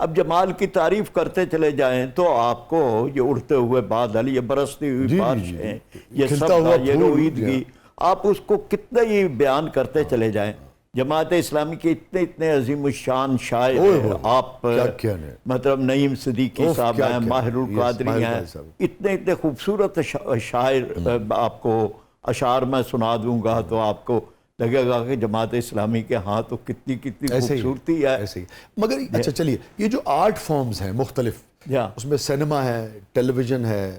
اب جمال کی تعریف کرتے چلے جائیں تو آپ کو یہ اڑتے ہوئے بادل، یہ برستی ہوئی بارشیں، یہ کھلتا سبزہ، ہوا یہ پھول، رویدگی، آپ اس کو کتنا ہی بیان کرتے چلے جائیں. جماعت اسلامی کے اتنے عظیم الشان شاعر ہیں. آپ مطلب نعیم صدیقی صاحب ہیں، ماہر القادری ہیں، اتنے خوبصورت شاعر. آپ کو اشعار میں سنا دوں گا تو آپ کو لگے گا کہ جماعت اسلامی کے ہاں تو کتنی خوبصورتی ہے. ایسے ہی. مگر اچھا چلیے، یہ جو آرٹ فارمز ہیں مختلف، اس میں سینما ہے، ٹیلی ویژن ہے،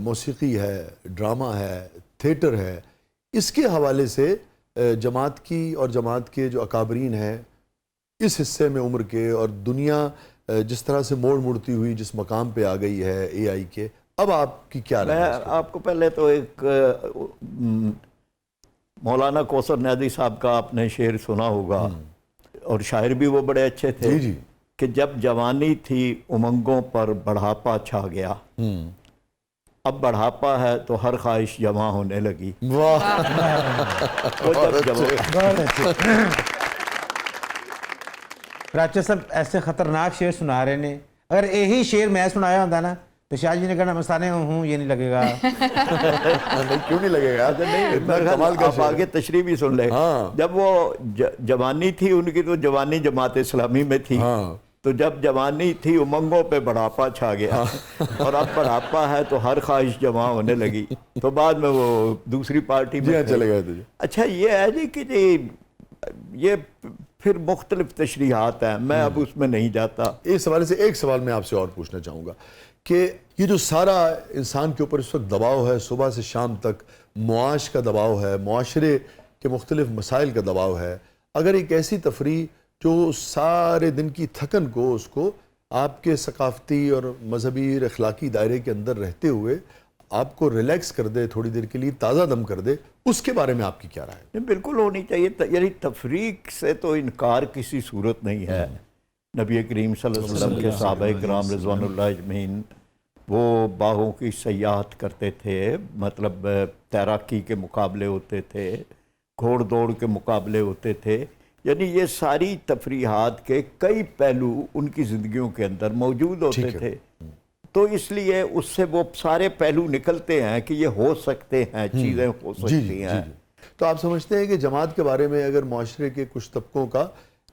موسیقی ہے، ڈرامہ ہے، تھیٹر ہے، اس کے حوالے سے جماعت کی اور جماعت کے جو اکابرین ہیں اس حصے میں عمر کے، اور دنیا جس طرح سے موڑ مڑتی ہوئی جس مقام پہ آ گئی ہے اے آئی کے، اب آپ کی کیا رائے ہے؟ میں آپ کو پہلے تو ایک مولانا کوثر نیازی صاحب کا آپ نے شعر سنا ہوگا، اور شاعر بھی وہ بڑے اچھے تھے کہ جب جوانی تھی امنگوں پر بڑھاپا چھا گیا، اب بڑھاپا ہے تو ہر خواہش جمع ہونے لگی. راچا صاحب ایسے خطرناک شعر سنا رہے ہیں، اگر یہی شعر میں سنایا ہوتا نا تو شاہ جی نے کہنا مستانے ہوں یہ نہیں لگے گا. کیوں نہیں لگے گا؟ آپ آگے تشریح بھی سن لیں. جب وہ جوانی تھی ان کی تو جوانی جماعت اسلامی میں تھی، تو جب جوانی تھی امنگوں پہ بڑھاپا چھا گیا، اور اب بڑھاپا ہے تو ہر خواہش جمع ہونے لگی، تو بعد میں وہ دوسری پارٹی میں چلے گئے تھے. اچھا یہ ہے جی کہ جی یہ پھر مختلف تشریحات ہیں، میں اب اس میں نہیں جاتا. اس حوالے سے ایک سوال میں آپ سے اور پوچھنا چاہوں گا کہ یہ جو سارا انسان کے اوپر اس وقت دباؤ ہے، صبح سے شام تک معاش کا دباؤ ہے، معاشرے کے مختلف مسائل کا دباؤ ہے، اگر ایک ایسی تفریح جو سارے دن کی تھکن کو اس کو آپ کے ثقافتی اور مذہبی اور اخلاقی دائرے کے اندر رہتے ہوئے آپ کو ریلیکس کر دے، تھوڑی دیر کے لیے تازہ دم کر دے، اس کے بارے میں آپ کی کیا رائے ہے؟ بالکل ہونی چاہیے. یعنی تفریق سے تو انکار کسی صورت نہیں ہے. نبی کریم صلی اللہ علیہ وسلم کے صحابہ کرام رضوان اللہ اجمعین وہ باغوں کی سیاحت کرتے تھے، مطلب تیراکی کے مقابلے ہوتے تھے، گھوڑ دوڑ کے مقابلے ہوتے تھے. یعنی یہ ساری تفریحات کے کئی پہلو ان کی زندگیوں کے اندر موجود ہوتے تھے، تو اس لیے اس سے وہ سارے پہلو نکلتے ہیں کہ یہ ہو سکتے ہیں، چیزیں ہو سکتی ہیں. تو آپ سمجھتے ہیں کہ جماعت کے بارے میں اگر معاشرے کے کچھ طبقوں کا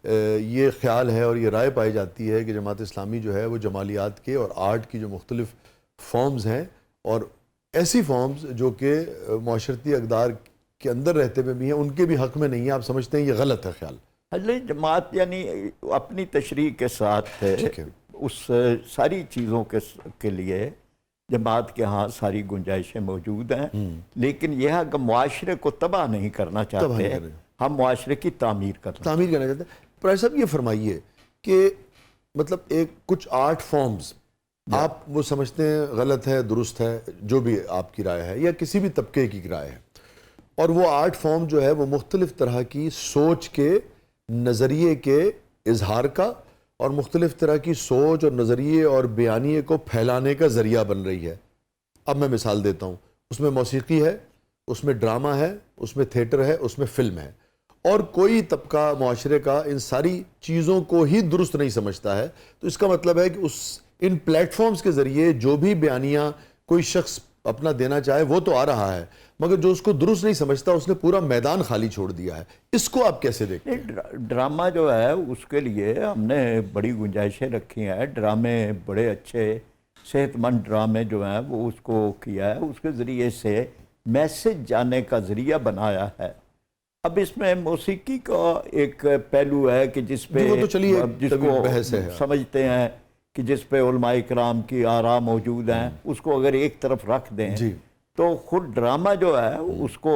یہ خیال ہے اور یہ رائے پائی جاتی ہے کہ جماعت اسلامی جو ہے وہ جمالیات کے اور آرٹ کی جو مختلف فارمز ہیں، اور ایسی فارمز جو کہ معاشرتی اقدار کے اندر رہتے ہوئے بھی ہیں، ان کے بھی حق میں نہیں ہیں، آپ سمجھتے ہیں یہ غلط ہے خیال؟ جماعت یعنی اپنی تشریح کے ساتھ اس ساری چیزوں کے لیے جماعت کے ہاں ساری گنجائشیں موجود ہیں، لیکن یہ ہے کہ معاشرے کو تباہ نہیں کرنا چاہتے، ہم معاشرے کی تعمیر کرنا چاہتے ہیں. پروفیسر صاحب یہ فرمائیے کہ مطلب ایک کچھ آرٹ فارمز آپ وہ سمجھتے ہیں غلط ہے، درست ہے، جو بھی آپ کی رائے ہے یا کسی بھی طبقے کی رائے ہے، اور وہ آرٹ فارم جو ہے وہ مختلف طرح کی سوچ کے، نظریے کے اظہار کا اور مختلف طرح کی سوچ اور نظریے اور بیانیے کو پھیلانے کا ذریعہ بن رہی ہے. اب میں مثال دیتا ہوں، اس میں موسیقی ہے، اس میں ڈرامہ ہے، اس میں تھیٹر ہے، اس میں فلم ہے، اور کوئی طبقہ معاشرے کا ان ساری چیزوں کو ہی درست نہیں سمجھتا ہے، تو اس کا مطلب ہے کہ ان پلیٹ فارمز کے ذریعے جو بھی بیانیاں کوئی شخص اپنا دینا چاہے وہ تو آ رہا ہے، مگر جو اس کو درست نہیں سمجھتا اس نے پورا میدان خالی چھوڑ دیا ہے. اس کو آپ کیسے دیکھتے ہیں؟ ڈرامہ جو ہے اس کے لیے ہم نے بڑی گنجائشیں رکھی ہیں. ڈرامے بڑے اچھے صحت مند ڈرامے جو ہیں وہ اس کو کیا ہے، اس کے ذریعے سے میسج جانے کا ذریعہ بنایا ہے. اب اس میں موسیقی کا ایک پہلو ہے کہ جس پہ جس کو سمجھتے ہیں کہ جس پہ علماء کرام کی آراء موجود ہیں، اس کو اگر ایک طرف رکھ دیں تو خود ڈرامہ جو ہے اس کو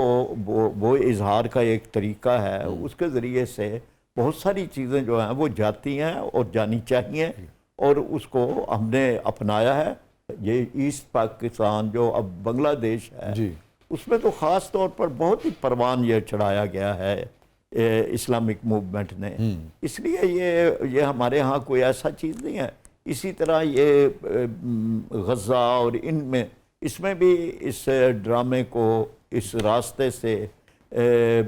وہ اظہار کا ایک طریقہ ہے. اس کے ذریعے سے بہت ساری چیزیں جو ہیں وہ جاتی ہیں اور جانی چاہیے، اور اس کو ہم نے اپنایا ہے. یہ ایسٹ پاکستان جو اب بنگلہ دیش ہے اس میں تو خاص طور پر بہت ہی پروان یہ چڑھایا گیا ہے اسلامک موومنٹ نے. اس لیے یہ ہمارے ہاں کوئی ایسا چیز نہیں ہے. اسی طرح یہ غزہ اور اس میں بھی اس ڈرامے کو اس راستے سے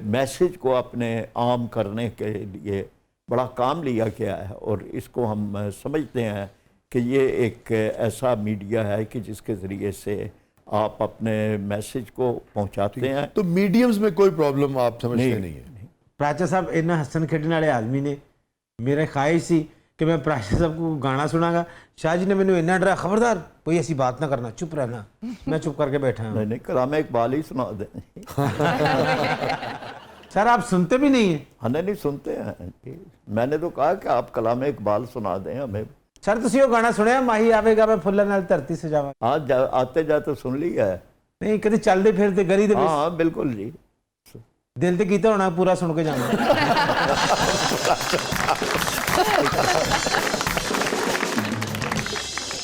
میسج کو اپنے عام کرنے کے لیے بڑا کام لیا گیا ہے، اور اس کو ہم سمجھتے ہیں کہ یہ ایک ایسا میڈیا ہے کہ جس کے ذریعے سے آپ اپنے میسج کو پہنچاتے ہیں۔ تو میڈیمز میں کوئی پرابلم آپ سمجھتے نہیں ہے؟ پراچا صاحب انہاں ہسن کھیڈن والے آدمی نے، میرا خواہش سی کہ میں پراچا صاحب کو گانا سنا گا، شاہ جی نے مینوں اتنا ڈرایا، خبردار کوئی ایسی بات نہ کرنا، چپ رہنا۔ میں چپ کر کے بیٹھا ہوں۔ نہیں، کلام اقبال ہی سنا دیں۔ سر آپ سنتے بھی نہیں ہیں؟ ہم نہیں سنتے ہیں، میں نے تو کہا کہ آپ کلام اقبال سنا دیں ہمیں۔ سر تسی وہ گانا سنیا ماہی آوے گا میں پھلاں نال دھرتی سجاواں؟ ہاں، آتے جاتے سن لیا ہے۔ نہیں کدی چلدے پھرتے گلی دے وچ ہاں بالکل جی، دل تے کیتا ہونا پورا سن کے جانا۔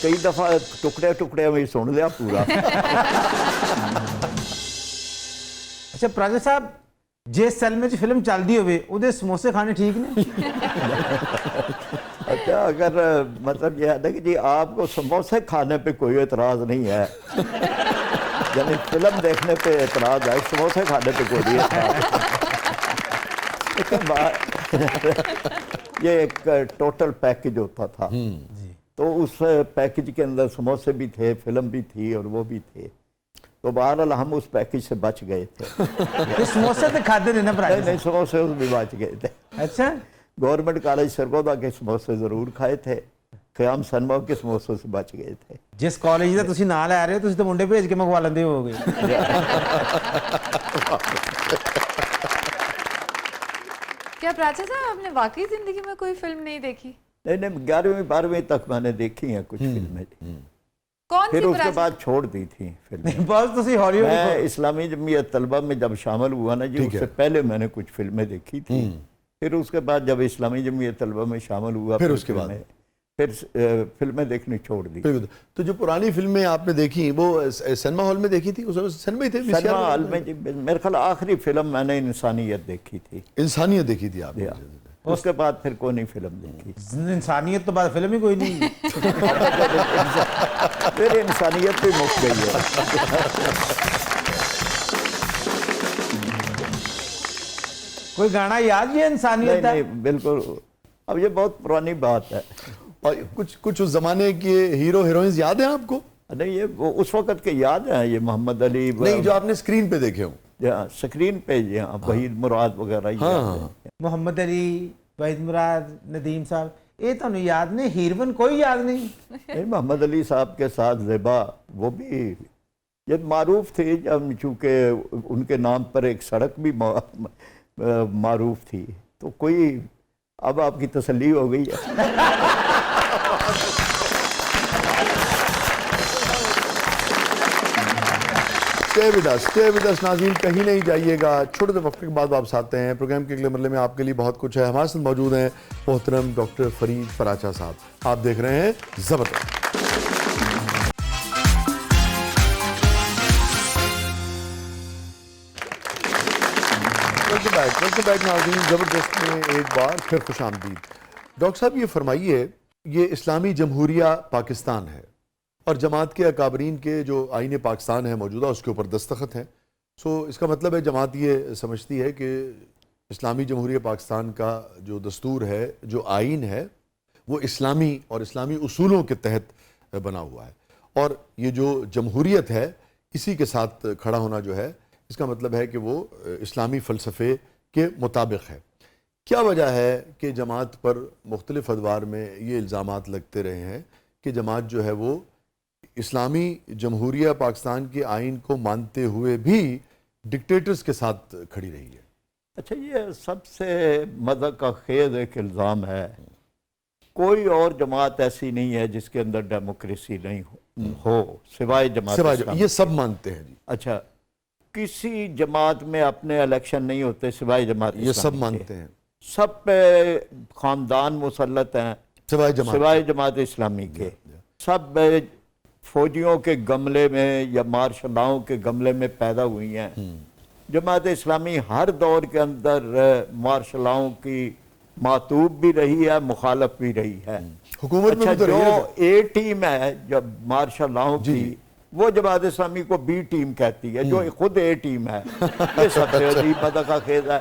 کئی دفعہ ٹکڑے ٹکڑے میں سن لیا پورا۔ اچھا پراجا صاحب جس سینما چ فلم چلدی ہوئے اودے سموسے کھانے ٹھیک نے؟ اچھا، اگر مطلب یہ ہے نا کہ جی آپ کو سموسے کھانے پہ کوئی اعتراض نہیں ہے، یعنی فلم دیکھنے پہ اعتراض ہے، سموسے کھانے پہ کوئی نہیں اعتراض۔ یہ ایک ٹوٹل پیکج ہوتا تھا، تو اس پیکج کے اندر سموسے بھی تھے، فلم بھی تھی اور وہ بھی تھے، تو بہرحال ہم اس پیکج سے بچ گئے تھے۔ یہ سموسے تے کھاتے نے نا پراجا نہیں، سموسے اس بھی بچ گئے تھے۔ اچھا گورنمنٹ کالج سرگودا کے سموسے ضرور کھائے تھے، قیام سنما کے سموسوں سے بچ گئے تھے۔ جس کالج دا تسی نام لے رہے ہو تسی تو منڈے بھیج کے منگوا لیندے ہو گے۔ کیا پراچا صاحب آپ نے واقعی زندگی میں کوئی فلم نہیں دیکھی؟ نہیں، 11ویں 12ویں تک میں نے دیکھی ہیں کچھ فلمیں، کون سی پھر اس کے پراچا؟ بعد چھوڑ دی تھی فلمیں۔ بس تسی ہالی میں ووڈ اسلامی جمعیت طلبہ میں جب شامل ہوا نا جی، اس سے پہلے میں نے کچھ فلمیں دیکھی تھی، پھر اس کے بعد جب اسلامی جمعیت طلبہ میں شامل ہوا پھر اس کے بعد پھر فلمیں دیکھنی چھوڑ دی۔ تو جو پرانی فلمیں آپ نے دیکھی وہ سینما ہال میں دیکھی تھی؟ اس وقت سینما ہی تھے؟ سنیما ہال میں جی میرے خیال آخری فلم میں نے انسانیت دیکھی تھی، انسانیت دیکھی تھی آپ نے؟ اس کے بعد پھر کوئی نہیں فلم دیکھی۔ انسانیت تو بعد فلم ہی کوئی نہیں۔ پھر انسانیت بھی مک گئی ہے۔ کوئی گانا یاد ہے انسانیت نہیں بالکل، اب یہ بہت پرانی بات ہے۔ اور کچھ اس زمانے کے ہیرو ہیروئنز یاد ہیں آپ کو؟ نہیں، یہ اس وقت کے یاد ہیں، یہ محمد علی نہیں جو آپ نے اسکرین پہ دیکھے ہوں؟ سکرین پہ یہاں وحید مراد وغیرہ یاد ہیں۔ محمد علی، وحید مراد، ندیم صاحب، یہ تو یاد نہیں؟ ہیروین کوئی یاد نہیں؟ نہیں، محمد علی صاحب کے ساتھ زیبا وہ بھی یہ معروف تھی، چونکہ ان کے نام پر ایک سڑک بھی معروف تھی، تو کوئی اب آپ کی تسلی ہو گئی ہے۔ Stay with us ناظرین، کہیں نہیں جائیے گا، چھوٹے سے وقت کے بعد واپس آتے ہیں۔ پروگرام کے اگلے مرحلے میں آپ کے لیے بہت کچھ ہے۔ ہمارے ساتھ موجود ہیں محترم ڈاکٹر فرید پراچا صاحب، آپ دیکھ رہے ہیں زبردست۔ ویلکم بیک ناظرین، زبردست میں ایک بار پھر خوش آمدید۔ ڈاکٹر صاحب یہ فرمائیے، یہ اسلامی جمہوریہ پاکستان ہے اور جماعت کے اکابرین کے جو آئین پاکستان ہے موجودہ اس کے اوپر دستخط ہیں، سو اس کا مطلب ہے جماعت یہ سمجھتی ہے کہ اسلامی جمہوریہ پاکستان کا جو دستور ہے، جو آئین ہے، وہ اسلامی اور اسلامی اصولوں کے تحت بنا ہوا ہے، اور یہ جو جمہوریت ہے اسی کے ساتھ کھڑا ہونا جو ہے، اس کا مطلب ہے کہ وہ اسلامی فلسفے کے مطابق ہے۔ کیا وجہ ہے کہ جماعت پر مختلف ادوار میں یہ الزامات لگتے رہے ہیں کہ جماعت جو ہے وہ اسلامی جمہوریہ پاکستان کے آئین کو مانتے ہوئے بھی ڈکٹیٹرز کے ساتھ کھڑی رہی ہے؟ اچھا، یہ سب سے مذہب کا خیز ایک الزام ہے، کوئی اور جماعت ایسی نہیں ہے جس کے اندر ڈیموکریسی نہیں ہو سوائے جماعت اسلامی۔ یہ سب مانتے ہیں جی؟ اچھا، کسی جماعت میں اپنے الیکشن نہیں ہوتے سوائے جماعت اسلامی یہ سب کے۔ مانتے ہیں؟ سب پہ خاندان مسلط ہیں سوائے جماعت اسلامی کے۔ سب فوجیوں کے گملے میں یا مارشل لاؤں کے گملے میں پیدا ہوئی ہیں۔ جماعت اسلامی ہر دور کے اندر مارشل لاؤں کی معتوب بھی رہی ہے، مخالف بھی رہی ہے۔ حکومت میں جو اے ٹیم ہے جب مارشل لاؤں کی، وہ جماعت اسلامی کو بی ٹیم کہتی ہے، جو خود اے ٹیم ہے۔ یہ سب سے عجیب مذہب کا خیز ہے۔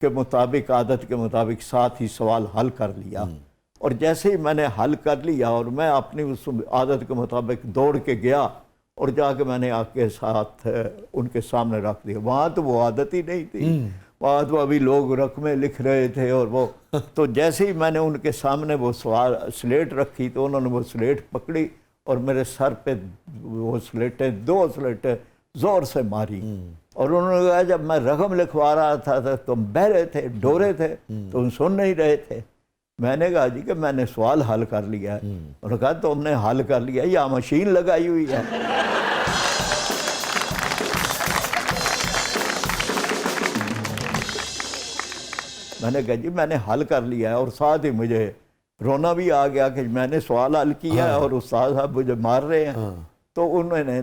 کے مطابق عادت کے مطابق ساتھ ہی سوال حل کر لیا، اور جیسے ہی میں نے حل کر لیا اور میں اپنی اس عادت کے مطابق دوڑ کے گیا اور جا کے میں نے آ کے ساتھ ان کے سامنے رکھ دیا. وہاں تو وہ عادت ہی نہیں تھی، وہاں تو ابھی لوگ رقمیں لکھ رہے تھے، اور وہ تو جیسے ہی میں نے ان کے سامنے وہ سوال سلیٹ رکھی تو انہوں نے وہ سلیٹ پکڑی اور میرے سر پہ وہ سلیٹیں 2 سلیٹیں زور سے ماری، اور انہوں نے کہا جب میں رقم لکھوا رہا تھا تو تم بہرے تھے، ڈورے تھے، تم سن نہیں رہے تھے. میں نے کہا جی کہ میں نے سوال حل کر لیا ہے. انہوں نے کہا تم نے حل کر لیا، یہ مشین لگائی ہوئی ہے. میں نے کہا جی میں نے حل کر لیا ہے، اور ساتھ ہی مجھے رونا بھی آ گیا کہ میں نے سوال حل کیا ہے اور استاد صاحب مجھے مار رہے ہیں. تو انہوں نے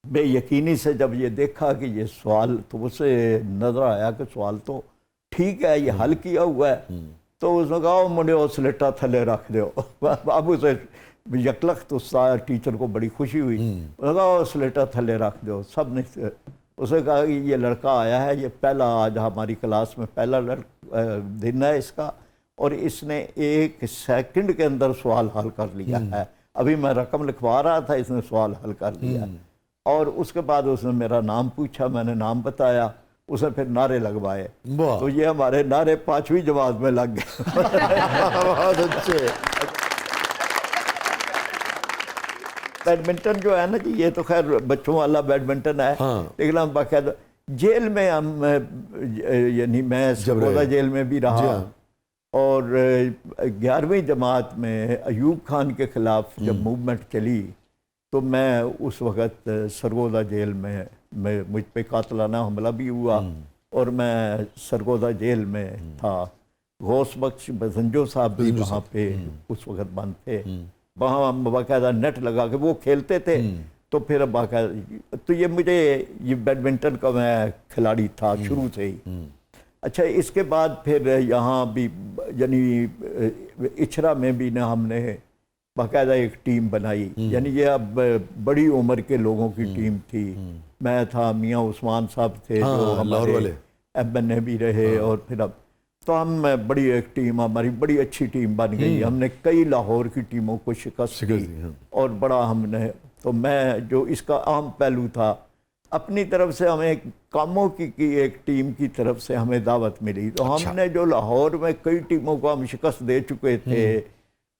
بے یقینی سے جب یہ دیکھا کہ یہ سوال، تو اسے نظر آیا کہ سوال تو ٹھیک ہے، یہ حل کیا ہوا ہے. تو اس نے کہا مجھے وہ سلیٹا تھلے رکھ دو. اب اسے یکلخت استاد ٹیچر کو بڑی خوشی ہوئی. اس نے کہا وہ سلیٹا تھلے رکھ دو. سب نے اسے کہا کہ یہ لڑکا آیا ہے، یہ پہلا آج ہماری کلاس میں پہلا دن ہے اس کا، اور اس نے 1 سیکنڈ کے اندر سوال حل کر لیا ہے. ابھی میں رقم لکھوا رہا تھا، اس نے سوال حل کر لیا. اور اس کے بعد اس نے میرا نام پوچھا، میں نے نام بتایا، اسے پھر نعرے لگوائے. تو یہ ہمارے نعرے 5ویں جماعت میں لگ گئے. بہت اچھے. بیڈمنٹن جو ہے نا جی، یہ تو خیر بچوں والا بیڈمنٹن ہے، لیکن ہم باقاعدہ جیل میں ہم یعنی میں سرگودا جیل میں بھی رہا، اور 11ویں جماعت میں ایوب خان کے خلاف جب موومنٹ چلی تو میں اس وقت سرگودا جیل میں مجھ پہ قاتلانہ حملہ بھی ہوا، اور میں سرگودا جیل میں تھا. غوث بخش بزنجو صاحب بھی وہاں پہ اس وقت بند تھے. وہاں باقاعدہ نیٹ لگا کے وہ کھیلتے تھے. تو پھر باقاعدہ تو یہ مجھے یہ بیڈمنٹن کا میں کھلاڑی تھا شروع سے ہی. اچھا اس کے بعد پھر یہاں بھی یعنی اچھرا میں بھی نا ہم نے باقاعدہ ایک ٹیم بنائی، یعنی یہ اب بڑی عمر کے لوگوں کی ٹیم تھی. میں تھا، میاں عثمان صاحب تھے جو ہمارے MNA بھی رہے، اور پھر اب تو ہم بڑی ایک ٹیم، ہماری بڑی اچھی ٹیم بن گئی. ہم نے کئی لاہور کی ٹیموں کو شکست دی، اور بڑا ہم نے تو میں جو اس کا عام پہلو تھا، اپنی طرف سے ہمیں کاموں کی ایک ٹیم کی طرف سے ہمیں دعوت ملی. تو ہم نے جو لاہور میں کئی ٹیموں کو ہم شکست دے چکے تھے،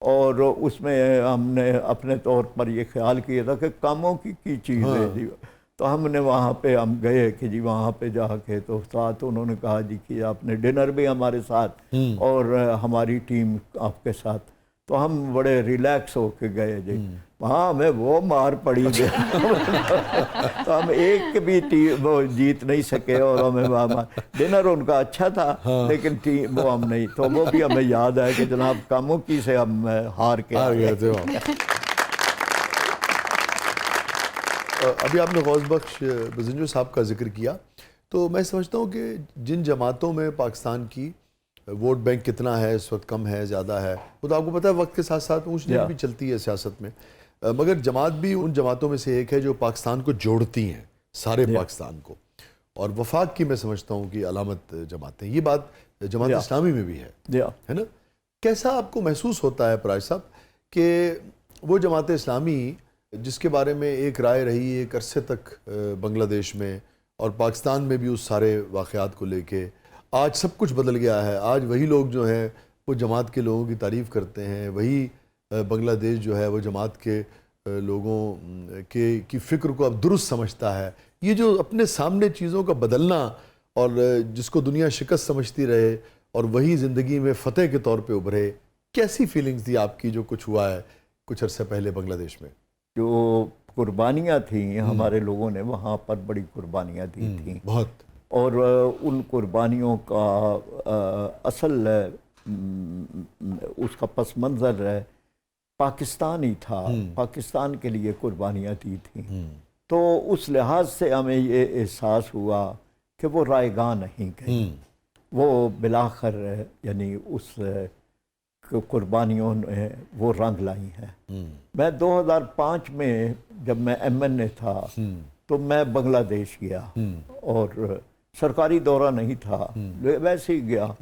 اور اس میں ہم نے اپنے طور پر یہ خیال کیا تھا کہ کاموں کی چیز ہے جی. تو ہم نے وہاں پہ ہم گئے کہ جی وہاں پہ جا کے تو ساتھ انہوں نے کہا جی کہ آپ نے ڈنر بھی ہمارے ساتھ اور ہماری ٹیم آپ کے ساتھ. تو ہم بڑے ریلیکس ہو کے گئے جی. وہاں ہمیں وہ مار پڑی گئی تو ہم ایک بھی ٹیم وہ جیت نہیں سکے، اور ہمیں وہاں ڈنر ان کا اچھا تھا لیکن ٹیم وہ ہم نہیں. تو وہ بھی ہمیں یاد ہے کہ جناب کاموں کی سے ہم ہار گئے تھے. ابھی آپ نے غوث بخش بزنجو صاحب کا ذکر کیا، تو میں سمجھتا ہوں کہ جن جماعتوں میں پاکستان کی ووٹ بینک کتنا ہے اس وقت، کم ہے زیادہ ہے، وہ تو آپ کو پتہ ہے وقت کے ساتھ ساتھ اونچ نیچ بھی چلتی ہے سیاست میں، مگر جماعت بھی ان جماعتوں میں سے ایک ہے جو پاکستان کو جوڑتی ہیں، سارے پاکستان کو. اور وفاق کی میں سمجھتا ہوں کہ علامت جماعتیں، یہ بات جماعت اسلامی میں بھی ہے نا. کیسا آپ کو محسوس ہوتا ہے پراج صاحب کہ وہ جماعت اسلامی جس کے بارے میں ایک رائے رہی ایک عرصے تک بنگلہ دیش میں اور پاکستان میں بھی اس سارے واقعات کو لے کے، آج سب کچھ بدل گیا ہے. آج وہی لوگ جو ہیں وہ جماعت کے لوگوں کی تعریف کرتے ہیں، وہی بنگلہ دیش جو ہے وہ جماعت کے لوگوں کی فکر کو اب درست سمجھتا ہے. یہ جو اپنے سامنے چیزوں کا بدلنا اور جس کو دنیا شکست سمجھتی رہے اور وہی زندگی میں فتح کے طور پہ ابھرے، کیسی فیلنگز تھی آپ کی جو کچھ ہوا ہے کچھ عرصے پہلے بنگلہ دیش میں؟ جو قربانیاں تھیں ہمارے لوگوں نے وہاں پر بڑی قربانیاں دی تھیں بہت، اور ان قربانیوں کا اصل اس کا پس منظر پاکستان ہی تھا. پاکستان کے لیے قربانیاں دی تھیں. تو اس لحاظ سے ہمیں یہ احساس ہوا کہ وہ رائے گاہ نہیں گئی، وہ بلاخر یعنی اس قربانیوں نے وہ رنگ لائی ہیں. میں 2005 میں جب میں MNA تھا تو میں بنگلہ دیش گیا، اور سرکاری دورہ نہیں تھا، ویسے ہی گیا۔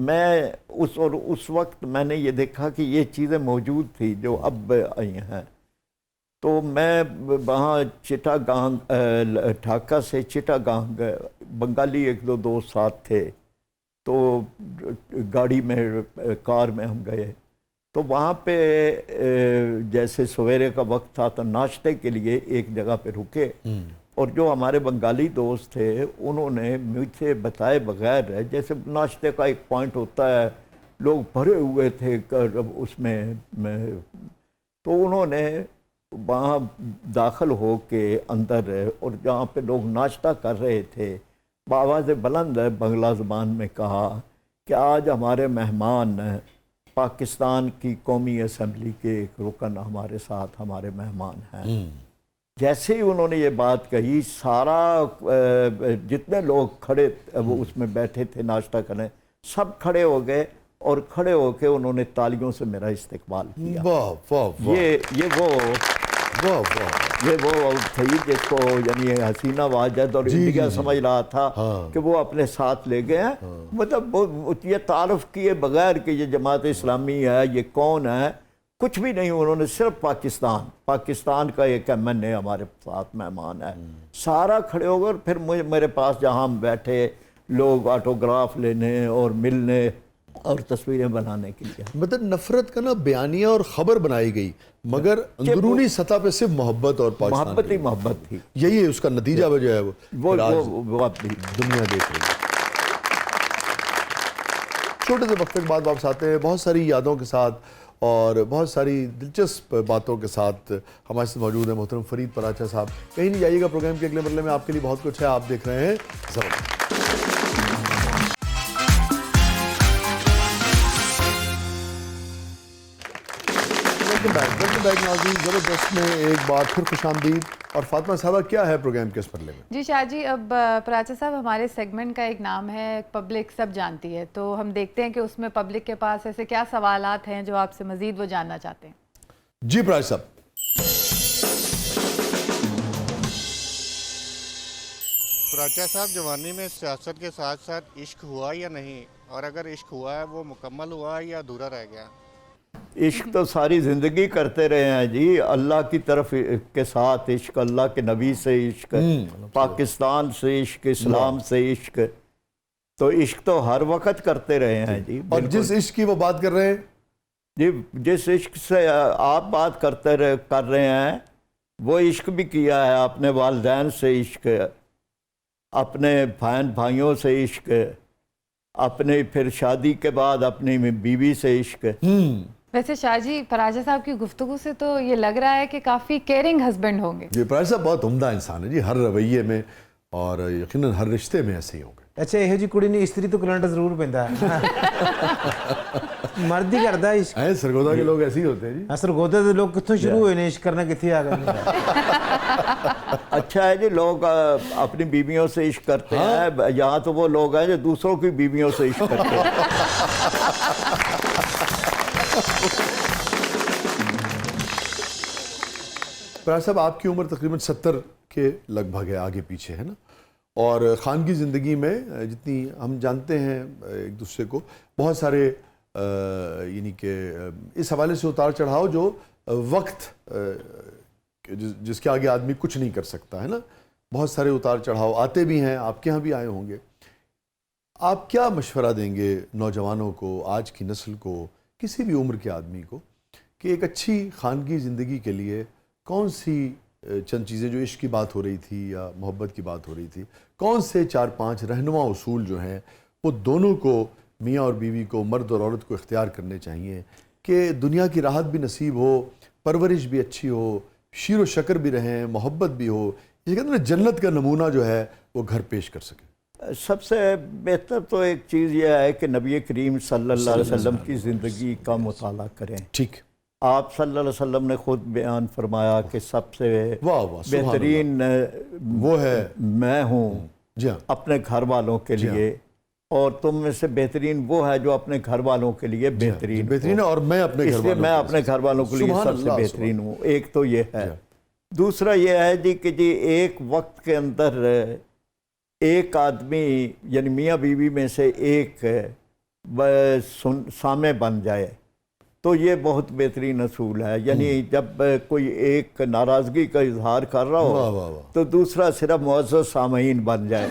میں اس وقت میں نے یہ دیکھا کہ یہ چیزیں موجود تھی جو اب آئی ہیں، تو میں وہاں چٹاگانگ ڈھاکہ سے چٹاگانگ بنگالی ایک دو دوست ساتھ تھے، تو گاڑی میں کار میں ہم گئے، تو وہاں پہ جیسے سویرے کا وقت تھا تو ناشتے کے لیے ایک جگہ پہ رکے، اور جو ہمارے بنگالی دوست تھے انہوں نے مجھ سے بتائے بغیر، جیسے ناشتے کا ایک پوائنٹ ہوتا ہے، لوگ بھرے ہوئے تھے اس میں، تو انہوں نے وہاں داخل ہو کے اندر، اور جہاں پہ لوگ ناشتہ کر رہے تھے، بآواز بلند بنگلہ زبان میں کہا کہ آج ہمارے مہمان پاکستان کی قومی اسمبلی کے ایک رکن ہمارے ساتھ ہمارے مہمان ہیں۔ جیسے ہی انہوں نے یہ بات کہی، سارا جتنے لوگ کھڑے وہ اس میں بیٹھے تھے ناشتہ کرنے، سب کھڑے ہو گئے، اور کھڑے ہو کے انہوں نے تالیوں سے میرا استقبال کیا۔ واہ واہ واہ یہ وہ تھی جس کو یعنی حسینہ واجد اور انڈیا سمجھ رہا تھا کہ وہ اپنے ساتھ لے گئے ہیں، مطلب یہ تعارف کیے بغیر کہ یہ جماعت اسلامی ہے، یہ کون ہے، کچھ بھی نہیں، انہوں نے صرف پاکستان کا ایک MNA ہمارے ساتھ مہمان ہے، سارا کھڑے ہو گئے، اور پھر میرے پاس جہاں ہم بیٹھے لوگ آٹوگراف لینے اور ملنے اور تصویریں بنانے کے لیے۔ مطلب نفرت کا نا بیانیہ اور خبر بنائی گئی، مگر اندرونی سطح پہ صرف محبت اور پاکستان محبت ہی محبت تھی، یہی ہے اس کا نتیجہ جو ہے وہ دنیا دیکھ رہی ہے۔ چھوٹے سے وقت کے بعد واپس آتے ہیں بہت ساری یادوں کے ساتھ اور بہت ساری دلچسپ باتوں کے ساتھ۔ ہمارے ساتھ موجود ہیں محترم فرید پراچا صاحب۔ کہیں نہیں جائیے گا، پروگرام کے اگلے مرحلے میں آپ کے لیے بہت کچھ ہے، آپ دیکھ رہے ہیں زبردست۔ ویلکم بیک ناظرین، زبردست میں ایک بار پھر خوش آمدید۔ اور فاطمہ صاحبہ کیا ہے پروگرام کے اس مرحلے میں؟ جی شاہ جی، اب پراچا صاحب ہمارے سیگمنٹ کا ایک نام ہے پبلک سب جانتی ہے، تو ہم دیکھتے ہیں کہ اس میں پبلک کے پاس ایسے کیا سوالات ہیں جو آپ سے مزید وہ جاننا چاہتے ہیں۔ جی پراچا صاحب۔ پراچا صاحب، جوانی میں سیاست کے ساتھ ساتھ عشق ہوا یا نہیں، اور اگر عشق ہوا ہے وہ مکمل ہوا یا ادھورا رہ گیا؟ عشق تو ساری زندگی کرتے رہے ہیں جی، اللہ کی طرف کے ساتھ عشق، اللہ کے نبی سے عشق، پاکستان سے عشق، اسلام سے عشق، تو عشق تو ہر وقت کرتے رہے ہیں جی۔ اور جس عشق کی وہ بات کر رہے ہیں، جی جس عشق سے آپ بات کر رہے ہیں وہ عشق بھی کیا ہے، اپنے والدین سے عشق، اپنے بھائیوں سے عشق، اپنے پھر شادی کے بعد اپنی بیوی سے عشق۔ ویسے شاہ جی، پراچا صاحب کی گفتگو سے تو یہ لگ رہا ہے کہ کافی کیئرنگ ہسبینڈ ہوں گے۔ جی پراچا صاحب بہت عمدہ انسان ہے جی، ہر رویے میں اور یقیناً ہر رشتے میں ایسے ہی ہوں گے۔ اچھا ਇਹੋ ਜੀ ਕੁੜੀ ਨੂੰ ਇਸਤਰੀ ਤੋਂ ਕਰੰਟ ਜ਼ਰੂਰ ਪੈਂਦਾ ਹੈ। ਮਰਦ ਹੀ ਕਰਦਾ ਇਸ਼ਕ। ہیں سرگودا کے لوگ ایسے ہی ہوتے ہیں جی۔ ਸਰਗੋਦੇ ਦੇ ਲੋਕ ਕਿੱਥੋਂ ਸ਼ੁਰੂ ਹੋਏ ਨੇ ਇਸ਼ਕ ਕਰਨਾ, ਕਿੱਥੇ ਆ گئے ਨੇ؟ اچھا ہے جی، لوگ اپنی بیویوں سے عشق کرتے ہیں، یہاں تو وہ لوگ ہیں جو دوسروں کی بیویوں سے عشق کرتے ہیں۔ پراچا صاحب آپ کی عمر تقریباً 70 کے لگ بھگ ہے، آگے پیچھے ہے نا، اور خانگی زندگی میں جتنی ہم جانتے ہیں ایک دوسرے کو، بہت سارے یعنی کہ اس حوالے سے اتار چڑھاؤ جو وقت جس کے آگے آدمی کچھ نہیں کر سکتا ہے نا، بہت سارے اتار چڑھاؤ آتے بھی ہیں، آپ کے ہاں بھی آئے ہوں گے۔ آپ کیا مشورہ دیں گے نوجوانوں کو، آج کی نسل کو، کسی بھی عمر کے آدمی کو، کہ ایک اچھی خانگی زندگی کے لیے کون سی چند چیزیں، جو عشق کی بات ہو رہی تھی یا محبت کی بات ہو رہی تھی، کون سے 4-5 رہنما اصول جو ہیں وہ دونوں کو، میاں اور بیوی کو، مرد اور عورت کو اختیار کرنے چاہیے کہ دنیا کی راحت بھی نصیب ہو، پرورش بھی اچھی ہو، شیر و شکر بھی رہیں، محبت بھی ہو، یہ کہتے ہیں جنت کا نمونہ جو ہے وہ گھر پیش کر سکے؟ سب سے بہتر تو ایک چیز یہ ہے کہ نبی کریم صلی اللہ علیہ وسلم کی زندگی کا مطالعہ کریں۔ ٹھیک، آپ صلی اللہ علیہ وسلم نے خود بیان فرمایا کہ سب سے واہ واہ، سبحان بہترین وہ ہے میں ہوں جی ہاں، اپنے گھر والوں کے لیے، اور تم میں سے بہترین وہ ہے جو اپنے گھر والوں کے لیے بہترین بہترین ہے، اور میں اپنے اس گھر لیے والوں میں کے اپنے گھر والوں کے لیے سبحان سب سے اللہ، بہترین ہوں۔ ایک تو یہ ہے۔ دوسرا یہ ہے جی کہ جی ایک وقت کے اندر ایک آدمی یعنی میاں بیوی میں سے ایک سامع بن جائے تو یہ بہت بہترین اصول ہے. یعنی جب کوئی ایک ناراضگی کا اظہار کر رہا واہ واہ ہو واہ. تو دوسرا صرف معزز سامعین بن جائے.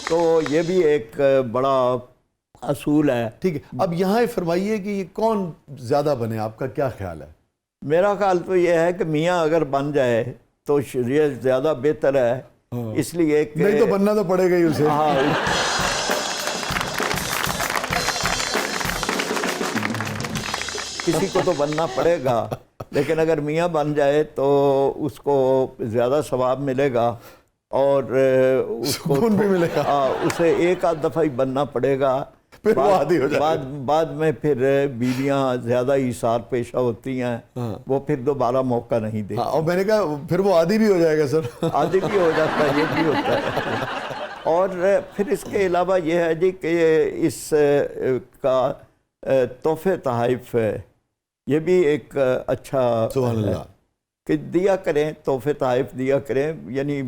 تو یہ بھی ایک بڑا اصول ہے. ٹھیک ہے, اب یہاں یہ فرمائیے کہ یہ کون زیادہ بنے, آپ کا کیا خیال ہے؟ میرا خیال تو یہ ہے کہ میاں اگر بن جائے تو یہ زیادہ بہتر ہے. اس لیے کہ نہیں تو بننا تو پڑے گا ہی اسے. ہاں کسی کو تو بننا پڑے گا, لیکن اگر میاں بن جائے تو اس کو زیادہ ثواب ملے گا اور اس کو سکون بھی ملے گا. اسے ایک آدھ دفعہ ہی بننا پڑے گا, پھر وہ عادی ہو جائے گا. بعد میں پھر بیویاں زیادہ ایثار پیشہ ہوتی ہیں, وہ پھر دوبارہ موقع نہیں دیتی. اور میں نے کہا پھر وہ عادی بھی ہو جائے گا سر. عادی بھی ہو جاتا ہے, یہ بھی ہوتا ہے. اور پھر اس کے علاوہ یہ ہے جی کہ اس کا تحفے تحائف یہ بھی ایک اچھا سبحان اللہ کہ دیا کریں, تحفے تحائف دیا کریں. یعنی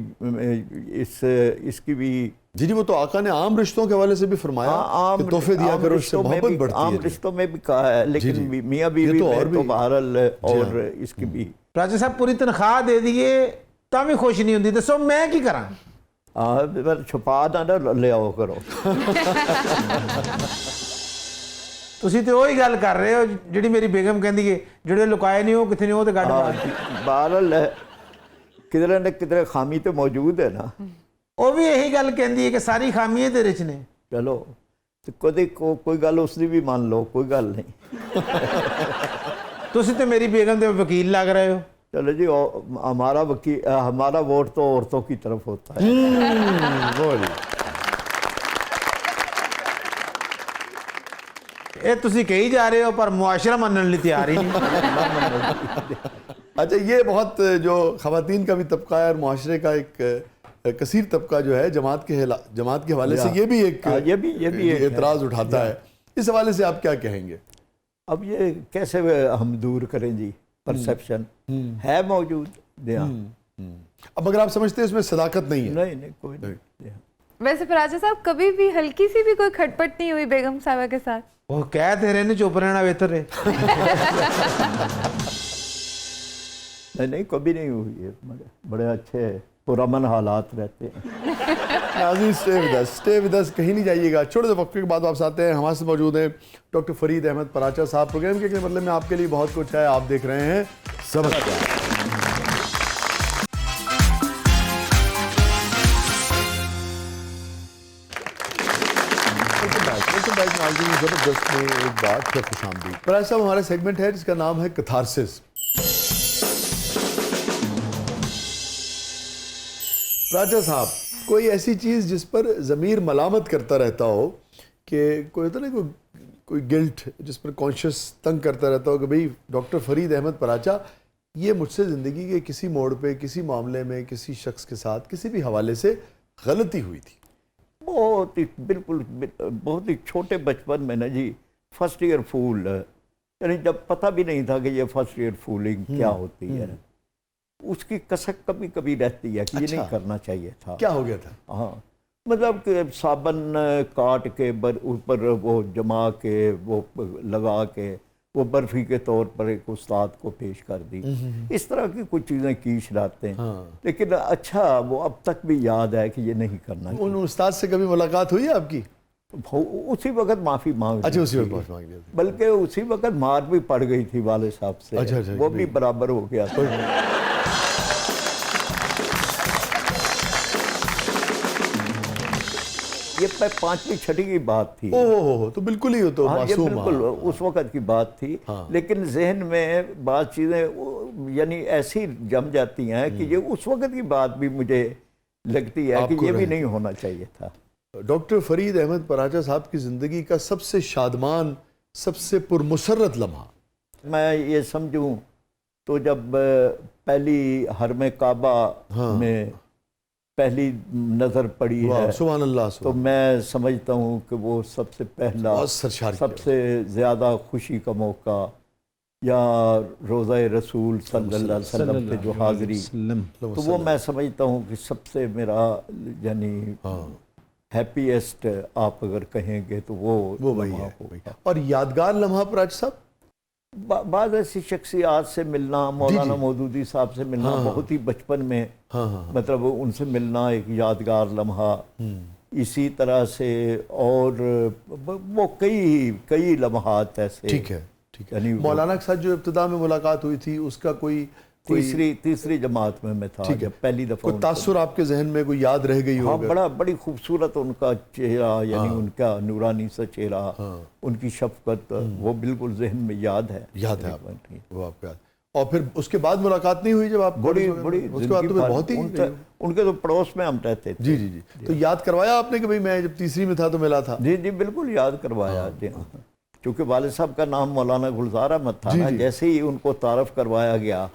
اس کی بھی جی وہ تو آقا نے عام رشتوں کے حوالے سے بھی فرمایا کہ تحفے دیا کرو, اس سے محبت بڑھتی ہے. عام رشتوں میں بھی کہا ہے, لیکن میاں بیوی میں تو بہرحال اور اس کی بھی. راجہ صاحب پوری تنخواہ دے دیے ਤਾਂ بھی خوش نہیں ہوندی, دسو میں کی کراں؟ چھپا نہ لے آؤ کرو. ਤੁਸੀਂ ਤੇ ਉਹੀ ਗੱਲ ਕਰ ਰਹੇ ਹੋ ਜਿਹੜੀ ਮੇਰੀ ਬੇਗਮ ਕਹਿੰਦੀ ਹੈ, ਜਿਹੜੇ ਲੁਕਾਏ ਨਹੀਂ ਉਹ ਕਿੱਥੇ ਨੇ, ਉਹ ਤੇ ਗੱਡ ਮਾਰ. بہرحال کدھر نہ کدھر خامی تو موجود ہے نا. ਉਹ ਵੀ ਇਹੀ ਗੱਲ ਕਹਿੰਦੀ ਹੈ ਕਿ ਸਾਰੀ ਖਾਮੀਆਂ ਤੇਰੇ 'ਚ ਨੇ. چلو کدی کوئی گل اس دی بھی مان لو, کوئی گل نہیں. ਤੁਸੀਂ ਤੇ ਮੇਰੀ ਬੇਗਮ ਦੇ ਵਕੀਲ ਲੱਗ ਰਹੇ ਹੋ. چلو جی ہمارا ووٹ تو عورتوں کی طرف ہوتا ہے. ਇਹ ਤੁਸੀਂ ਕਹੀ ਜਾ ਰਹੇ ਹੋ ਪਰ ਮੁਆਸ਼ਰਾ ਮੰਨਣ ਲਈ ਤਿਆਰ ਹੀ ਨਹੀਂ. اچھا یہ بہت جو خواتین کا بھی طبقہ ہے اور معاشرے کا ایک کثیر طبقہ جو ہے جماعت کے حوالے سے یہ بھی ایک اعتراض اٹھاتا ہے. اس حوالے سے آپ کیا کہیں گے؟ اب یہ کیسے ہم دور کریں جی؟ پرسیپشن ہے موجود. اب اگر آپ سمجھتے ہیں اس میں صداقت نہیں ہے. نہیں کوئی نہیں. ویسے فراجہ صاحب کبھی بھی ہلکی سی بھی کوئی کھٹپٹ نہیں ہوئی بیگم صاحبہ کے ساتھ؟ ਉਹ ਕਹਿ ਤੇ ਰਹੇ ਨੇ ਚੁੱਪ ਰਹਿਣਾ ਬਿਹਤਰ ਹੈ. نہیں کبھی نہیں ہوئی ہے. بڑے اچھے پرامن حالات رہتے ہیں. ناظرین اسٹے ود اس, کہیں نہیں جائیے گا. چھوٹے سے وقفے کے بعد واپس آتے ہیں. ہمارے ساتھ موجود ہیں ڈاکٹر فرید احمد پراچا صاحب. پروگرام کے مطلب میں آپ کے لیے بہت کچھ ہے. آپ دیکھ رہے ہیں زبردست. زبردست میں ایک بات پھر خوش آمدید. پراچا صاحب ہمارا سیگمنٹ ہے جس کا نام ہے کتھارسس. راجہ صاحب کوئی ایسی چیز جس پر ضمیر ملامت کرتا رہتا ہو, کہ کوئی ہوتا نا کوئی گلٹ جس پر کانشیس تنگ کرتا رہتا ہو کہ بھئی ڈاکٹر فرید احمد پراچا یہ مجھ سے زندگی کے کسی موڑ پہ, کسی معاملے میں, کسی شخص کے ساتھ کسی بھی حوالے سے غلطی ہوئی تھی؟ بالکل بہت ہی چھوٹے بچپن میں نا جی, فرسٹ ایئر فول, یعنی جب پتہ بھی نہیں تھا کہ یہ فرسٹ ایئر فولنگ کیا ہوتی ہے, اس کی کسک کبھی کبھی رہتی ہے کہ یہ نہیں کرنا چاہیے تھا. کیا ہو گیا تھا؟ ہاں مطلب کہ صابن کاٹ کے اوپر وہ جما کے وہ لگا کے وہ برفی کے طور پر ایک استاد کو پیش کر دی. اس طرح کی کچھ چیزیں کی شراتے ہیں, لیکن اچھا وہ اب تک بھی یاد ہے کہ یہ نہیں کرنا. ان استاد سے کبھی ملاقات ہوئی ہے آپ کی؟ اسی وقت معافی مانگ, اچھا اسی وقت مانگ لیا, بلکہ اسی وقت مار بھی پڑ گئی تھی والد صاحب سے, وہ بھی برابر ہو گیا تھا. یہ 5ویں 6ٹھی کی بات تھی. تو بالکل ہی تو یہ بالکل اس وقت کی بات تھی, لیکن ذہن میں بعض چیزیں یعنی ایسی جم جاتی ہیں کہ یہ اس وقت کی بات بھی مجھے لگتی ہے کہ یہ بھی نہیں ہونا چاہیے تھا. ڈاکٹر فرید احمد پراچا صاحب کی زندگی کا سب سے شادمان, سب سے پرمسرت لمحہ میں یہ سمجھوں تو جب پہلی حرم کعبہ میں پہلی نظر پڑی ہے, سبحان اللہ, تو میں سمجھتا ہوں کہ وہ سب سے پہلا, سب سے زیادہ خوشی کا موقع یا روزہ رسول صلی اللہ علیہ وسلم پہ جو حاضری، تو وہ میں سمجھتا ہوں کہ سب سے میرا یعنی ہیپیسٹ آپ اگر کہیں گے تو وہ وہی لمحہ ہے ہوگا۔ اور یادگار لمحہ پراج صاحب؟ بعض ایسی شخصیات سے ملنا، مولانا مودودی صاحب سے ملنا بہت ہی بچپن میں، مطلب ان سے ملنا ایک یادگار لمحہ، اسی طرح سے اور وہ کئی لمحات ایسے۔ ٹھیک ہے، ٹھیک ہے۔ یعنی مولانا کے ساتھ جو ابتدا میں ملاقات ہوئی تھی اس کا کوئی تیسری جماعت میں تھا جب پہلی دفعہ کوئی تاثر آپ کے ذہن میں کوئی یاد رہ گئی ہاں، ہوگا؟ بڑی خوبصورت ان کا چہرہ، یعنی ان کا نورانی سا چہرہ، ان کی شفقت، وہ بالکل ذہن میں یاد ہے۔ یاد ہے آپ وہ آپ کو یاد؟ اور پھر اس کے بعد ملاقات نہیں ہوئی جب آپ بڑی اس کے بعد تو پھر بہت ہی ان کے تو پڑوس میں ہم رہتے تھے۔ جی جی جی، تو یاد کروایا آپ نے کہ بھئی میں جب تیسری میں تھا تو ملا تھا؟ جی جی بالکل یاد کروایا جی ہاں، کیونکہ والد صاحب کا نام مولانا گلزار احمد تھا نا، جیسے ہی ان کو تعارف کروایا گیا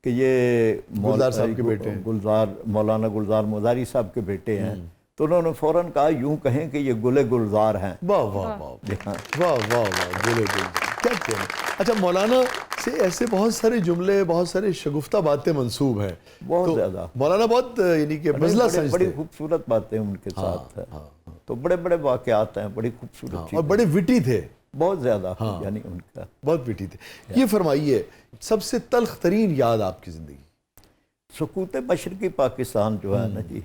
کہ یہ گلزار صاحب کے بیٹے ہیں، مولانا گلزار مزاری صاحب کے بیٹے ہیں، تو انہوں نے فوراً کہا یوں کہیں کہ یہ گل گلزار ہیں۔ واہ واہ واہ واہ واہ واہ، گلے گل، کیا کہنا۔ اچھا، مولانا سے ایسے بہت سارے جملے، بہت سارے شگفتہ باتیں منسوب ہیں، بہت زیادہ۔ مولانا بہت یعنی کہ مزلہ سمجھتے بڑی خوبصورت باتیں ان کے ساتھ ہیں، تو بڑے بڑے واقعات ہیں، بڑی خوبصورت اور بڑے وٹی تھے، بہت زیادہ، یعنی ان کا بہت وٹی تھے۔ یہ فرمائیے سب سے تلخ ترین یاد آپ کی زندگی؟ سقوط مشرقی پاکستان جو ہے نا جی،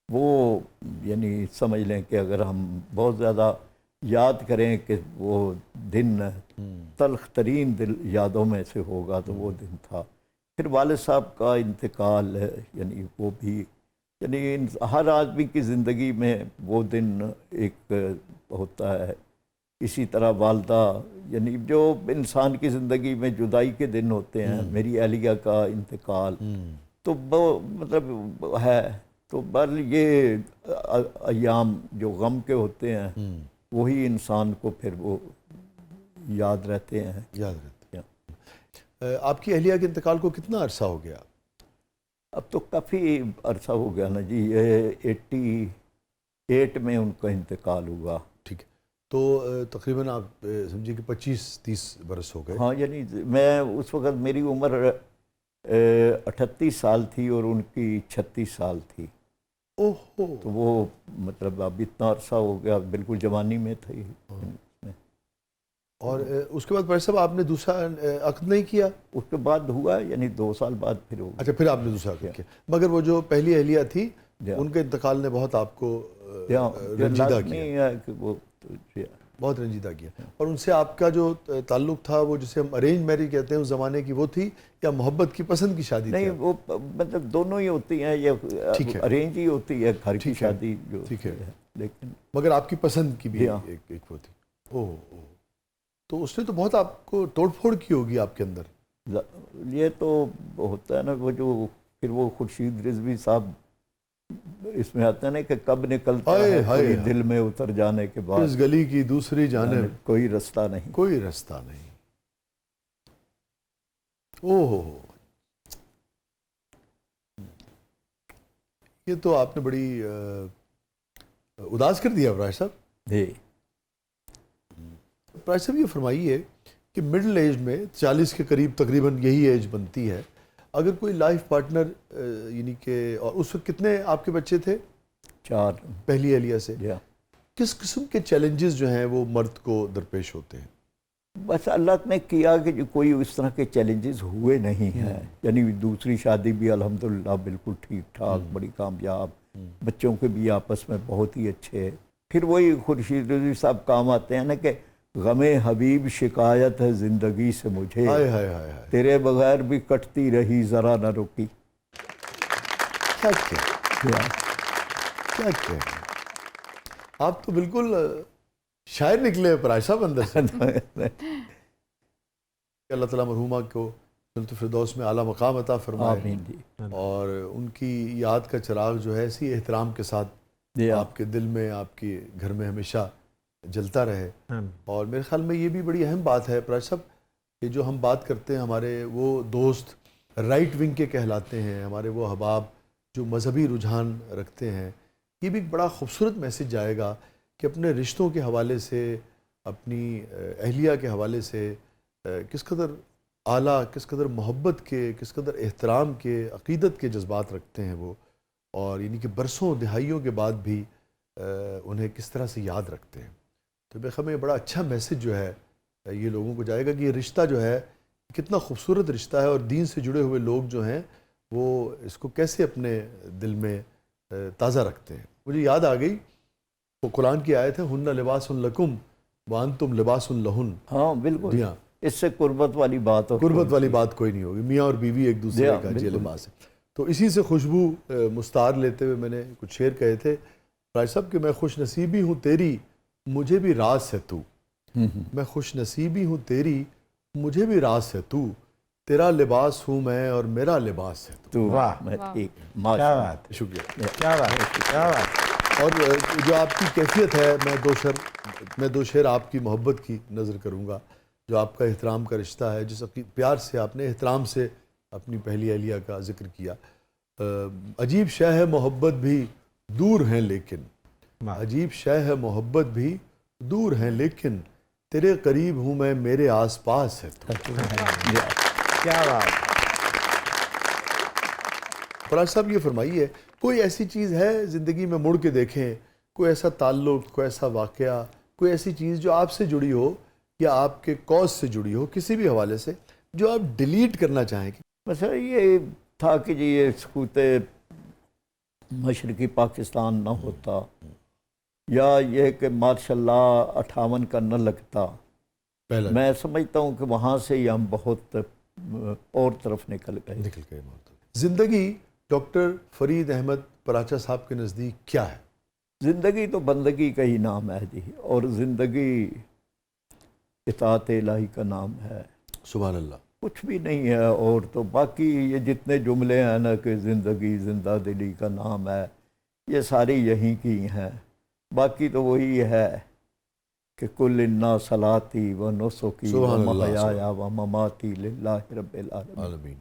وہ یعنی سمجھ لیں کہ اگر ہم بہت زیادہ یاد کریں کہ وہ دن تلخ ترین یادوں میں سے ہوگا تو وہ دن تھا۔ پھر والد صاحب کا انتقال، یعنی وہ بھی یعنی ہر آدمی کی زندگی میں وہ دن ایک ہوتا ہے، اسی طرح والدہ، یعنی جو انسان کی زندگی میں جدائی کے دن ہوتے ہیں، میری اہلیہ کا انتقال تو وہ مطلب ہے، تو بل یہ ایام جو غم کے ہوتے ہیں وہی انسان کو پھر وہ یاد رہتے ہیں۔ یاد رہتے ہیں۔ آپ کی اہلیہ کے انتقال کو کتنا عرصہ ہو گیا؟ اب تو کافی عرصہ ہو گیا نا جی، یہ 88 میں ان کا انتقال ہوا۔ ٹھیک ہے، تو تقریباً آپ سمجھے کہ 25-30 برس ہو گئے۔ ہاں، یعنی میں اس وقت میری عمر 38 سال تھی اور ان کی 36 سال تھی، اوہ، تو وہ مطلب اب اتنا عرصہ ہو گیا، بالکل جوانی میں تھی۔ اور اس کے بعد بھائی صاحب آپ نے دوسرا عقد نہیں کیا؟ اس کے بعد ہوا، یعنی 2 سال بعد پھر ہو گیا۔ اچھا، پھر آپ نے دوسرا عقد کیا، مگر وہ جو پہلی اہلیہ تھی ان کے انتقال نے بہت آپ کو رنجیدہ کیا، بہت رنجیدہ کیا۔ اور ان سے آپ کا جو تعلق تھا وہ جسے ہم ارینج میرج کہتے ہیں اس زمانے کی، وہ تھی یا محبت کی پسند کی شادی تھی؟ نہیں، وہ مطلب دونوں ہی ہوتی ہیں، یہ ارینج ہی ہوتی ہے، گھر کی شادی جو ہے، لیکن مگر آپ کی پسند کی بھی ایک وہ تھی۔ اوہ، تو اس نے تو بہت آپ کو توڑ پھوڑ کی ہوگی آپ کے اندر۔ یہ تو ہوتا ہے نا، وہ جو پھر وہ خورشید رضوی صاحب اس میں آتا ہے نا کہ کب نکلتا ہے کوئی دل میں اتر جانے کے بعد، اس گلی کی دوسری جانب کوئی رستہ نہیں، کوئی رستہ نہیں۔ اوہ، یہ تو آپ نے بڑی اداس کر دیا فراج صاحب۔ جی فراج صاحب یہ فرمائیے کہ مڈل ایج میں 40 کے قریب تقریباً یہی ایج بنتی ہے، اگر کوئی لائف پارٹنر یعنی کہ، اور اس وقت کتنے آپ کے بچے تھے؟ 4 پہلی اہلیہ سے، کس قسم کے چیلنجز جو ہیں وہ مرد کو درپیش ہوتے ہیں؟ بس اللہ نے کیا کہ جو کوئی اس طرح کے چیلنجز ہوئے نہیں ہیں، یعنی دوسری شادی بھی الحمدللہ بالکل ٹھیک ٹھاک، بڑی کامیاب، بچوں کے بھی آپس میں بہت ہی اچھے۔ پھر وہی خورشید رضوی صاحب کام آتے ہیں نا کہ غم حبیب شکایت ہے زندگی سے مجھے، تیرے بغیر بھی کٹتی رہی ذرا نہ رکی۔ کیا آپ تو بالکل شاعر نکلے فراج صاحب اندر سے۔ اللہ تعالیٰ مرحومہ کو جنت الفردوس میں اعلیٰ مقام عطا فرمائے، اور ان کی یاد کا چراغ جو ہے اسی احترام کے ساتھ آپ کے دل میں، آپ کے گھر میں ہمیشہ جلتا رہے۔ اور میرے خیال میں یہ بھی بڑی اہم بات ہے فراج صاحب کہ جو ہم بات کرتے ہیں، ہمارے وہ دوست رائٹ ونگ کے کہلاتے ہیں، ہمارے وہ احباب جو مذہبی رجحان رکھتے ہیں، یہ بھی ایک بڑا خوبصورت میسج جائے گا کہ اپنے رشتوں کے حوالے سے، اپنی اہلیہ کے حوالے سے کس قدر اعلیٰ، کس قدر محبت کے، کس قدر احترام کے، عقیدت کے جذبات رکھتے ہیں وہ، اور یعنی کہ برسوں دہائیوں کے بعد بھی انہیں کس طرح سے یاد رکھتے ہیں. تو بے خبر بڑا اچھا میسج جو ہے یہ لوگوں کو جائے گا کہ یہ رشتہ جو ہے کتنا خوبصورت رشتہ ہے، اور دین سے جڑے ہوئے لوگ جو ہیں وہ اس کو کیسے اپنے دل میں تازہ رکھتے ہیں. مجھے یاد آ گئی وہ قرآن کی آیت ہے ہن لباس لکم وانتم لباس لہن. ہاں بالکل، جی ہاں، اس سے قربت والی بات ہوتی ہے. قربت والی بات کوئی نہیں ہوگی، میاں اور بیوی ایک دوسرے جی ہاں، کا یہ بالکل. لباس ہے. تو اسی سے خوشبو مستعار لیتے ہوئے میں نے کچھ شعر کہے تھے راج صاحب کہ میں خوش نصیبی ہوں تیری مجھے بھی راز ہے تو، میں خوش نصیبی ہوں تیری مجھے بھی راز ہے تو، تیرا لباس ہوں میں اور میرا لباس ہے تو. تو واہ، میں ٹھیک، کیا ماشاء بات ہے، شکریہ. کیا بات ہے، کیا بات ہے. اور جو آپ کی کیفیت ہے، میں دو شعر آپ کی محبت کی نظر کروں گا. جو آپ کا احترام کا رشتہ ہے، جس پیار سے آپ نے احترام سے اپنی پہلی اہلیہ کا ذکر کیا. عجیب شے ہے محبت بھی دور ہیں لیکن، عجیب شے ہے محبت بھی دور ہیں لیکن، تیرے قریب ہوں میں میرے آس پاس ہے تو. کیا بات ہے. فراز صاحب یہ فرمائیے کوئی ایسی چیز ہے زندگی میں مڑ کے دیکھیں، کوئی ایسا تعلق، کوئی ایسا واقعہ، کوئی ایسی چیز جو آپ سے جڑی ہو یا آپ کے کاز سے جڑی ہو کسی بھی حوالے سے، جو آپ ڈیلیٹ کرنا چاہیں؟ مثلا یہ تھا کہ جی یہ سکوت مشرقی پاکستان نہ ہوتا، یا یہ کہ ماشاء اللہ 58 کا نہ لگتا، پہلا میں سمجھتا ہوں کہ وہاں سے ہی ہم بہت اور طرف نکل گئے. نکل گئے. زندگی ڈاکٹر فرید احمد پراچا صاحب کے نزدیک کیا ہے؟ زندگی تو بندگی کا ہی نام ہے جی، اور زندگی اطاعت الہی کا نام ہے. سبحان اللہ. کچھ بھی نہیں ہے. اور تو باقی یہ جتنے جملے ہیں نا کہ زندگی زندہ دلی کا نام ہے، یہ ساری یہیں کی ہیں. باقی تو وہی ہے کہ کل انا صلاتی و نسکی و سبحان اللہ، محیایا و مماتی للہ رب العالمین. عالمین.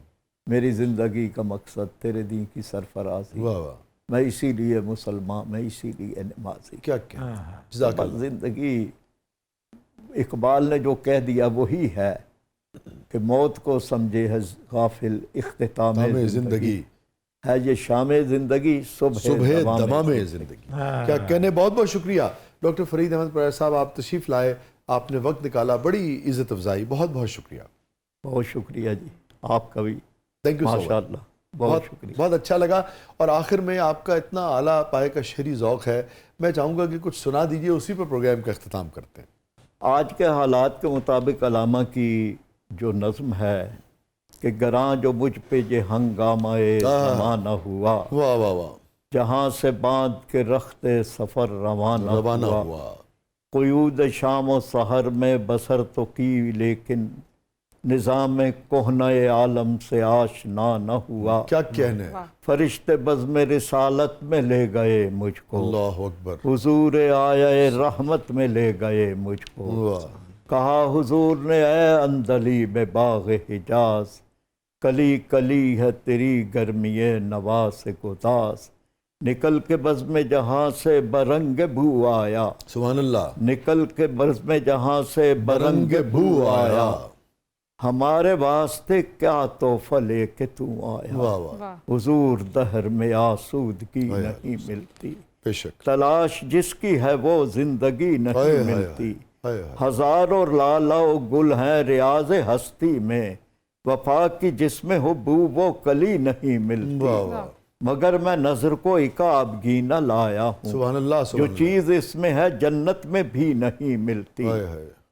میری زندگی کا مقصد تیرے دین کی سرفرازی، واہ واہ، میں اسی لیے مسلمان، میں اسی لیے نمازی. کیا کیا جزاک بس اللہ. زندگی اقبال نے جو کہہ دیا وہی ہے کہ موت کو سمجھے ہے غافل اختتام تمام زندگی ہے یہ شام زندگی صبح دمام زندگی. کیا کہنے. بہت بہت شکریہ ڈاکٹر فرید احمد پراچا صاحب، آپ تشریف لائے، آپ نے وقت نکالا، بڑی عزت افزائی. بہت بہت شکریہ. بہت شکریہ جی، آپ کا بھی تھینک یو سو ماشاء مچ. اللہ، بہت شکریہ. بہت اچھا لگا. اور آخر میں آپ کا اتنا اعلیٰ پائے کا شعری ذوق ہے، میں چاہوں گا کہ کچھ سنا دیجئے، اسی پر پروگرام کا اختتام کرتے ہیں. آج کے حالات کے مطابق علامہ کی جو نظم ہے کہ گراں جو مجھ پہ یہ ہنگامہ زمانہ ہوا، واہ واہ واہ. جہاں سے باندھ کے رخت سفر روانہ ہوا، ہوا. قیود شام و سحر میں بسر تو کی لیکن نظام کہنہ عالم سے آشنا نہ ہوا. کیا کہنے. فرشتے بزم رسالت میں لے گئے مجھ کو، اللہ اکبر. حضور آیا رحمت میں لے گئے مجھ کو. واہ. کہا حضور نے اے اندلیب باغ حجاز، کلی کلی ہے تیری گرمی نواس گداز. نکل کے بزم جہاں سے برنگ بو آیا، سبحان اللہ. نکل کے بزم جہاں سے برنگ بو آیا. ہمارے واسطے کیا تحفہ لے کے تو آیا، واہ واہ. حضور دہر میں آسودگی نہیں ملتی، بے شک. تلاش جس کی ہے وہ زندگی نہیں ملتی. ہزاروں لالا و گل ہیں ریاض ہستی میں، وفا کی جس میں ہو بو وہ کلی نہیں ملتی. واہ واہ. مگر میں نظر کو عقابگی نہ لایا ہوں، سبحان اللہ. جو چیز اس میں ہے جنت میں بھی نہیں ملتی.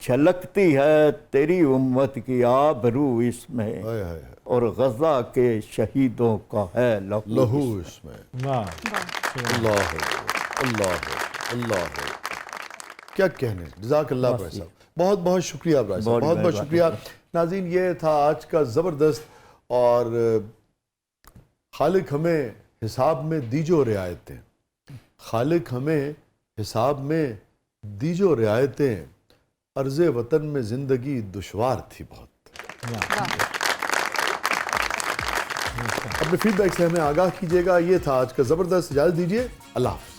چھلکتی ہے تیری امت کی آبرو اس میں، اور غزہ کے شہیدوں کا ہے لہو اس میں. واہ. اللہ اللہ اللہ. کیا کہنے. جزاک اللہ بھائی صاحب. بہت بہت شکریہ بھائی صاحب، بہت بہت شکریہ. ناظرین یہ تھا آج کا زبردست. اور خالق ہمیں حساب میں دیجو رعایتیں، خالق ہمیں حساب میں دیجو رعایتیں، عرض وطن میں زندگی دشوار تھی بہت. اپنے فیڈ بیک سے ہمیں آگاہ کیجیے گا. یہ تھا آج کا زبردست. اجازت دیجیے. اللہ حافظ.